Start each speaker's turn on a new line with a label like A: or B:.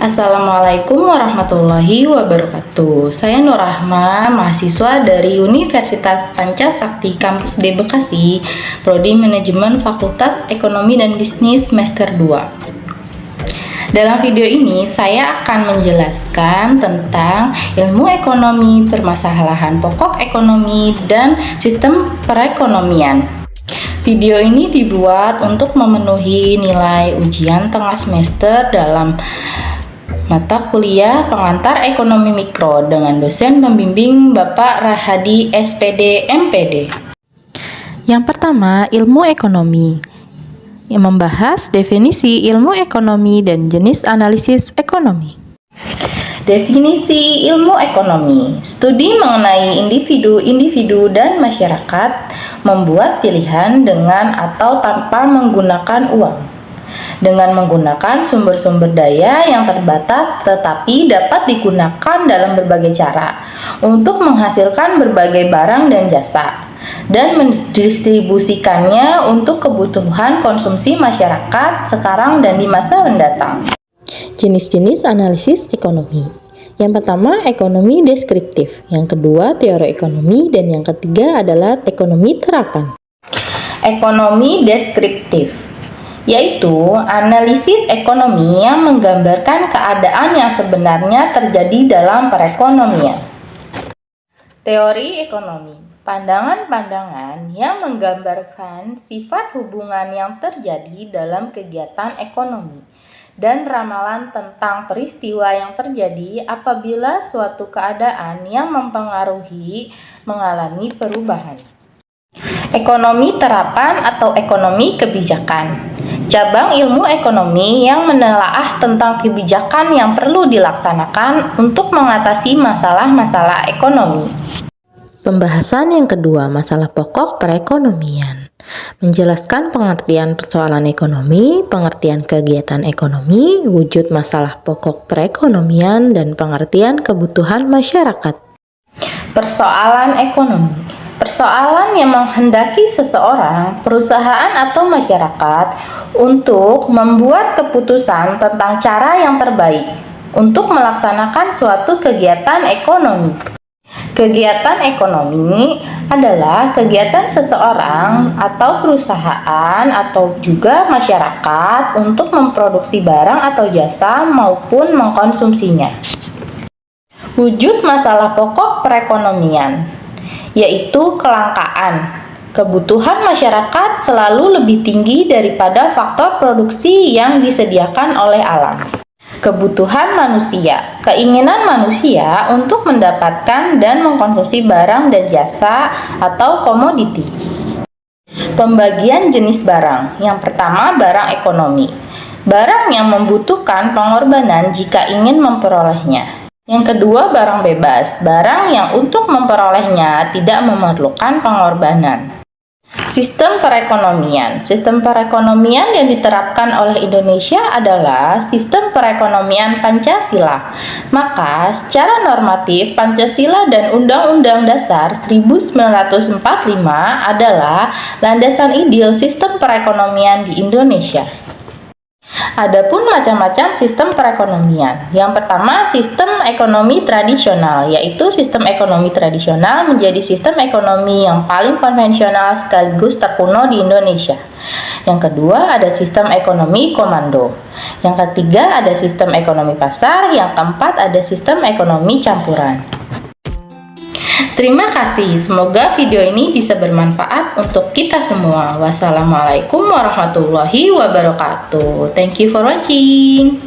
A: Assalamualaikum warahmatullahi wabarakatuh. Saya Nur Rahma, mahasiswa dari Universitas Pancasakti Kampus D Bekasi, Prodi Manajemen Fakultas Ekonomi dan Bisnis semester 2. Dalam video ini saya akan menjelaskan tentang ilmu ekonomi, permasalahan pokok ekonomi, dan sistem perekonomian. Video ini dibuat untuk memenuhi nilai ujian tengah semester dalam mata kuliah pengantar ekonomi mikro dengan dosen pembimbing Bapak Rahadi SPD MPD. Yang pertama, ilmu ekonomi, yang membahas definisi ilmu ekonomi dan jenis analisis ekonomi. Definisi ilmu ekonomi: studi mengenai individu-individu dan masyarakat, membuat pilihan dengan atau tanpa menggunakan uang, dengan menggunakan sumber-sumber daya yang terbatas tetapi dapat digunakan dalam berbagai cara untuk menghasilkan berbagai barang dan jasa dan mendistribusikannya untuk kebutuhan konsumsi masyarakat sekarang dan di masa mendatang. Jenis-jenis analisis ekonomi. Yang pertama, ekonomi deskriptif. Yang kedua, teori ekonomi. Dan yang ketiga adalah ekonomi terapan. Ekonomi deskriptif, yaitu analisis ekonomi yang menggambarkan keadaan yang sebenarnya terjadi dalam perekonomian. Teori ekonomi, pandangan-pandangan yang menggambarkan sifat hubungan yang terjadi dalam kegiatan ekonomi dan ramalan tentang peristiwa yang terjadi apabila suatu keadaan yang mempengaruhi mengalami perubahan. Ekonomi terapan atau ekonomi kebijakan, cabang ilmu ekonomi yang menelaah tentang kebijakan yang perlu dilaksanakan untuk mengatasi masalah-masalah ekonomi. Pembahasan yang kedua, masalah pokok perekonomian. Menjelaskan pengertian persoalan ekonomi, pengertian kegiatan ekonomi, wujud masalah pokok perekonomian, dan pengertian kebutuhan masyarakat. Persoalan ekonomi. Persoalan yang menghendaki seseorang, perusahaan atau masyarakat untuk membuat keputusan tentang cara yang terbaik untuk melaksanakan suatu kegiatan ekonomi. Kegiatan ekonomi adalah kegiatan seseorang atau perusahaan atau juga masyarakat untuk memproduksi barang atau jasa maupun mengkonsumsinya. Wujud masalah pokok perekonomian, yaitu kelangkaan. Kebutuhan masyarakat selalu lebih tinggi daripada faktor produksi yang disediakan oleh alam. Kebutuhan manusia, keinginan manusia untuk mendapatkan dan mengkonsumsi barang dan jasa atau komoditi. Pembagian jenis barang. Yang pertama, barang ekonomi. Barang yang membutuhkan pengorbanan jika ingin memperolehnya. Yang kedua, barang bebas. Barang yang untuk memperolehnya tidak memerlukan pengorbanan. Sistem perekonomian. Sistem perekonomian yang diterapkan oleh Indonesia adalah sistem perekonomian Pancasila. Maka, secara normatif, Pancasila dan Undang-Undang Dasar 1945 adalah landasan ideal sistem perekonomian di Indonesia. Adapun macam-macam sistem perekonomian. Yang pertama, sistem ekonomi tradisional, yaitu sistem ekonomi tradisional menjadi sistem ekonomi yang paling konvensional sekaligus terkuno di Indonesia. Yang kedua, ada sistem ekonomi komando. Yang ketiga, ada sistem ekonomi pasar. Yang keempat, ada sistem ekonomi campuran. Terima kasih, semoga video ini bisa bermanfaat untuk kita semua. Wassalamualaikum warahmatullahi wabarakatuh. Thank you for watching.